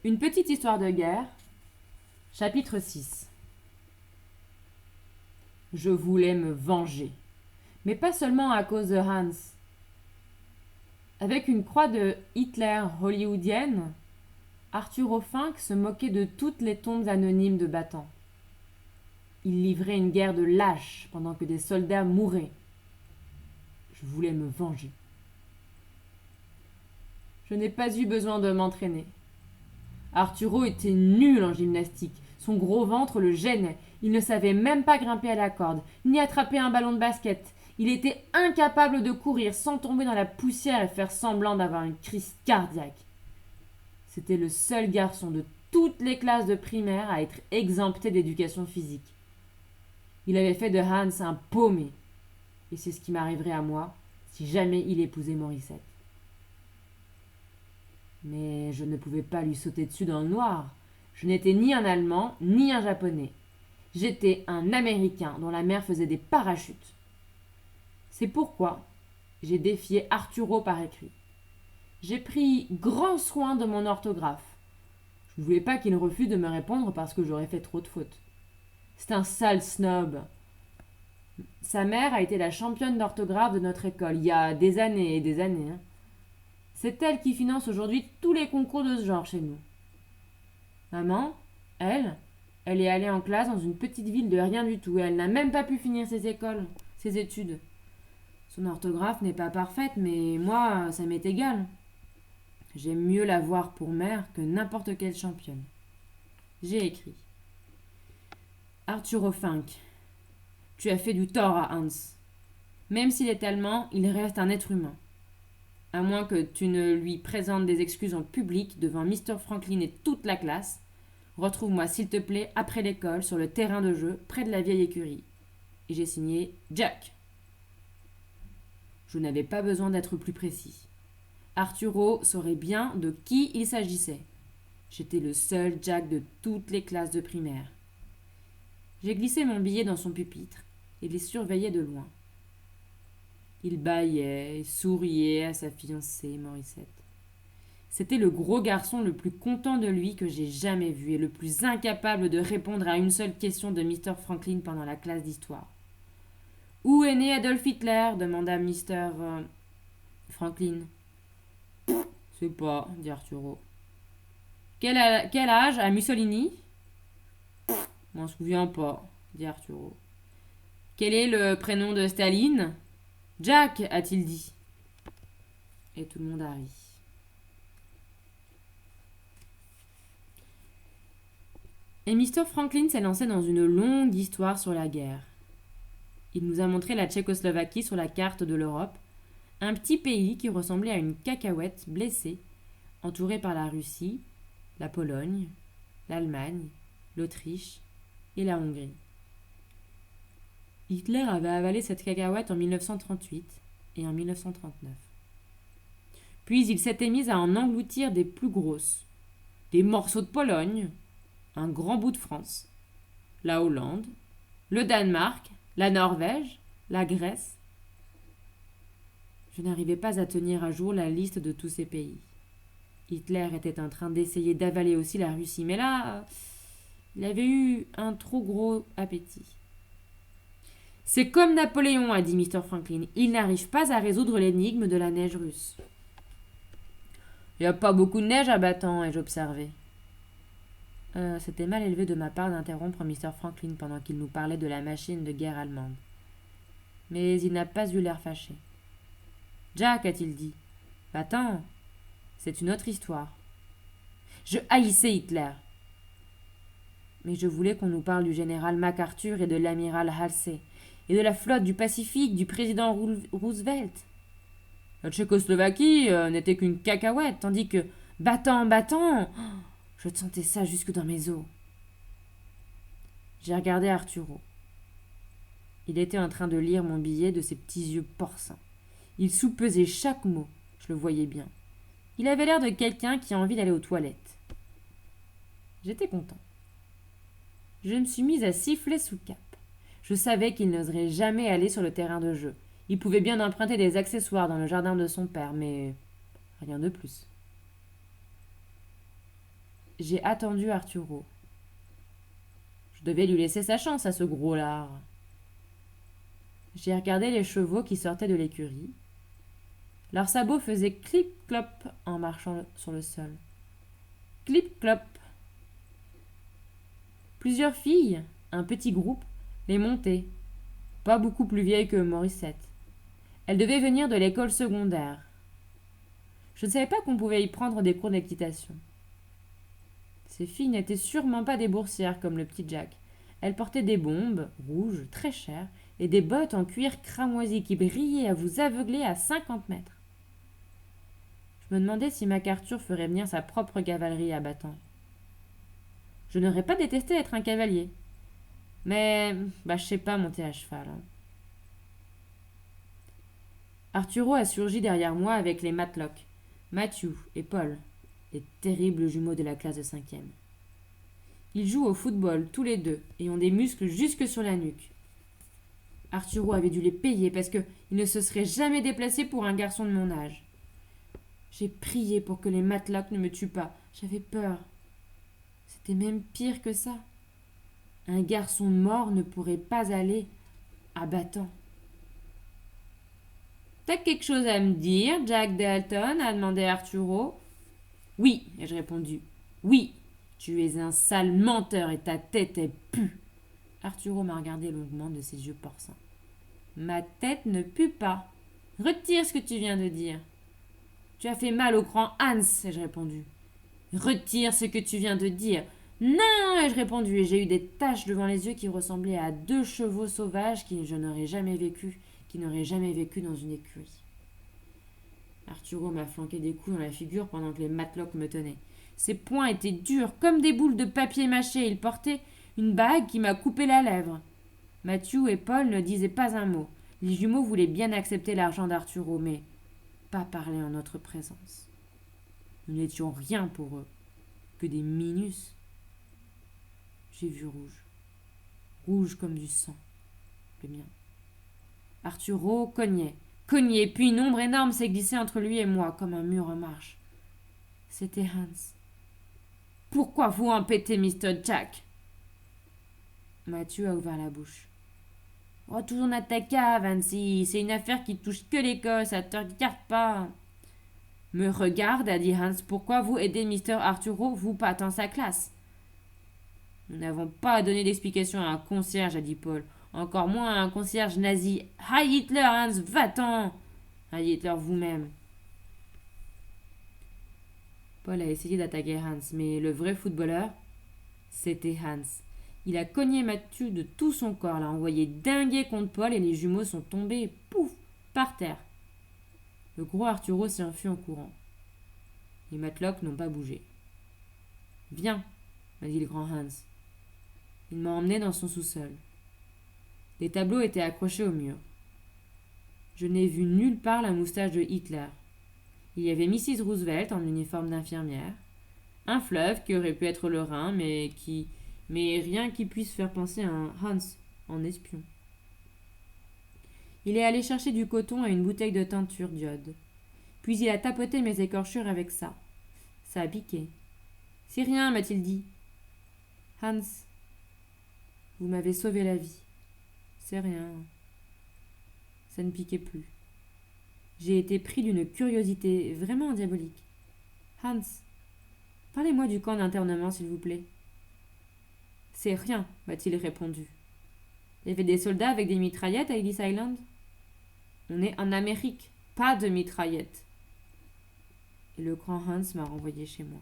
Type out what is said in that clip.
Une petite histoire de guerre, chapitre 6. Je voulais me venger, mais pas seulement à cause de Hans. Avec une croix de Hitler hollywoodienne, Arturo Fink se moquait de toutes les tombes anonymes de battants. Il livrait une guerre de lâches pendant que des soldats mouraient. Je voulais me venger. Je n'ai pas eu besoin de m'entraîner. Arturo était nul en gymnastique. Son gros ventre le gênait. Il ne savait même pas grimper à la corde, ni attraper un ballon de basket. Il était incapable de courir sans tomber dans la poussière et faire semblant d'avoir une crise cardiaque. C'était le seul garçon de toutes les classes de primaire à être exempté d'éducation physique. Il avait fait de Hans un paumé. Et c'est ce qui m'arriverait à moi si jamais il épousait Morissette. Mais je ne pouvais pas lui sauter dessus dans le noir. Je n'étais ni un Allemand, ni un Japonais. J'étais un Américain dont la mère faisait des parachutes. C'est pourquoi j'ai défié Arturo par écrit. J'ai pris grand soin de mon orthographe. Je ne voulais pas qu'il refuse de me répondre parce que j'aurais fait trop de fautes. C'est un sale snob. Sa mère a été la championne d'orthographe de notre école il y a des années et des années. C'est elle qui finance aujourd'hui tous les concours de ce genre chez nous. Maman, elle est allée en classe dans une petite ville de rien du tout et elle n'a même pas pu finir ses études. Son orthographe n'est pas parfaite, mais moi, ça m'est égal. J'aime mieux la voir pour mère que n'importe quelle championne. J'ai écrit. Arturo Fink, tu as fait du tort à Hans. Même s'il est allemand, il reste un être humain. À moins que tu ne lui présentes des excuses en public devant Mr. Franklin et toute la classe, retrouve-moi s'il te plaît après l'école sur le terrain de jeu près de la vieille écurie. Et j'ai signé Jack. Je n'avais pas besoin d'être plus précis. Arturo saurait bien de qui il s'agissait. J'étais le seul Jack de toutes les classes de primaire. J'ai glissé mon billet dans son pupitre et les surveillais de loin. Il bâillait et souriait à sa fiancée, Morissette. C'était le gros garçon le plus content de lui que j'ai jamais vu et le plus incapable de répondre à une seule question de Mr. Franklin pendant la classe d'histoire. Où est né Adolf Hitler demanda Mr. Franklin. Je sais pas, dit Arturo. Quel âge a Mussolini? M'en souviens pas, dit Arturo. Quel est le prénom de Staline? Jack, a-t-il dit. Et tout le monde a ri. Et Mr. Franklin s'est lancé dans une longue histoire sur la guerre. Il nous a montré la Tchécoslovaquie sur la carte de l'Europe, un petit pays qui ressemblait à une cacahuète blessée, entouré par la Russie, la Pologne, l'Allemagne, l'Autriche et la Hongrie. Hitler avait avalé cette cacahuète en 1938 et en 1939. Puis il s'était mis à en engloutir des plus grosses, des morceaux de Pologne, un grand bout de France, la Hollande, le Danemark, la Norvège, la Grèce. Je n'arrivais pas à tenir à jour la liste de tous ces pays. Hitler était en train d'essayer d'avaler aussi la Russie, mais là, il avait eu un trop gros appétit. C'est comme Napoléon, a dit Mr. Franklin. Il n'arrive pas à résoudre l'énigme de la neige russe. Il n'y a pas beaucoup de neige à Bataan, ai-je observé. C'était mal élevé de ma part d'interrompre Mr. Franklin pendant qu'il nous parlait de la machine de guerre allemande. Mais il n'a pas eu l'air fâché. Jack, a-t-il dit. Bataan, c'est une autre histoire. Je haïssais Hitler. Mais je voulais qu'on nous parle du général MacArthur et de l'amiral Halsey, et de la flotte du Pacifique du président Roosevelt. La Tchécoslovaquie n'était qu'une cacahuète, tandis que Bataan, je sentais ça jusque dans mes os. J'ai regardé Arturo. Il était en train de lire mon billet de ses petits yeux porcins. Il soupesait chaque mot, je le voyais bien. Il avait l'air de quelqu'un qui a envie d'aller aux toilettes. J'étais content. Je me suis mise à siffler sous cap. Je savais qu'il n'oserait jamais aller sur le terrain de jeu. Il pouvait bien emprunter des accessoires dans le jardin de son père, mais rien de plus. J'ai attendu Arturo. Je devais lui laisser sa chance à ce gros lard. J'ai regardé les chevaux qui sortaient de l'écurie. Leurs sabots faisaient clip-clop en marchant sur le sol. Clip-clop. Plusieurs filles, un petit groupe, les montaient. Pas beaucoup plus vieilles que Morissette. Elles devaient venir de l'école secondaire. Je ne savais pas qu'on pouvait y prendre des cours d'équitation. Ces filles n'étaient sûrement pas des boursières comme le petit Jack. Elles portaient des bombes, rouges, très chères, et des bottes en cuir cramoisi qui brillaient à vous aveugler à 50 mètres. Je me demandais si MacArthur ferait venir sa propre cavalerie à Battant. Je n'aurais pas détesté être un cavalier. Mais, je sais pas monter à cheval. Hein. Arturo a surgi derrière moi avec les Matlock, Matthew et Paul, les terribles jumeaux de la classe de 5e. Ils jouent au football tous les deux et ont des muscles jusque sur la nuque. Arturo avait dû les payer parce qu'il ne se serait jamais déplacé pour un garçon de mon âge. J'ai prié pour que les Matlock ne me tuent pas. J'avais peur. C'était même pire que ça. Un garçon mort ne pourrait pas aller à Battant. T'as quelque chose à me dire, Jack Dalton a demandé Arturo. Oui, ai-je répondu. Oui, tu es un sale menteur et ta tête est pue. Arturo m'a regardé longuement de ses yeux porcins. Ma tête ne pue pas. Retire ce que tu viens de dire. Tu as fait mal au grand Hans, ai-je répondu. Retire ce que tu viens de dire. Non, ai-je répondu, et j'ai eu des taches devant les yeux qui ressemblaient à 2 chevaux sauvages qui n'auraient jamais vécu dans une écurie. Arturo m'a flanqué des coups dans la figure pendant que les Matlock me tenaient. Ses poings étaient durs, comme des boules de papier mâché. Il portait une bague qui m'a coupé la lèvre. Matthew et Paul ne disaient pas un mot. Les jumeaux voulaient bien accepter l'argent d'Arturo, mais pas parler en notre présence. Nous n'étions rien pour eux, que des minus. J'ai vu rouge. Rouge comme du sang. Le mien. Arturo cognait, puis une ombre énorme s'est glissée entre lui et moi, comme un mur en marche. C'était Hans. Pourquoi vous empêtez, Mr. Jack? Matthew a ouvert la bouche. Retourne à ta cave, Hansi. C'est une affaire qui touche que l'Écosse, ça te regarde pas. Me regarde, a dit Hans. Pourquoi vous aidez Mr. Arturo, vous pas dans sa classe? Nous n'avons pas à donner d'explication à un concierge, a dit Paul. Encore moins à un concierge nazi. Heil Hitler, Hans, va-t'en! Heil Hitler vous-même. Paul a essayé d'attaquer Hans, mais le vrai footballeur, c'était Hans. Il a cogné Mathieu de tout son corps, l'a envoyé dinguer contre Paul et les jumeaux sont tombés, pouf, par terre. Le gros Arturo s'est enfui en courant. Les Matlock n'ont pas bougé. Viens, m'a dit le grand Hans. Il m'a emmené dans son sous-sol. Les tableaux étaient accrochés au mur. Je n'ai vu nulle part la moustache de Hitler. Il y avait Mrs. Roosevelt en uniforme d'infirmière, un fleuve qui aurait pu être le Rhin, mais rien qui puisse faire penser à un Hans en espion. Il est allé chercher du coton et une bouteille de teinture d'iode. Puis il a tapoté mes écorchures avec ça. Ça a piqué. C'est rien, m'a-t-il dit. Hans, vous m'avez sauvé la vie. C'est rien. Ça ne piquait plus. J'ai été pris d'une curiosité vraiment diabolique. Hans, parlez-moi du camp d'internement, s'il vous plaît. C'est rien, m'a-t-il répondu. Il y avait des soldats avec des mitraillettes à Ellis Island? On est en Amérique, pas de mitraillettes. Et le grand Hans m'a renvoyé chez moi.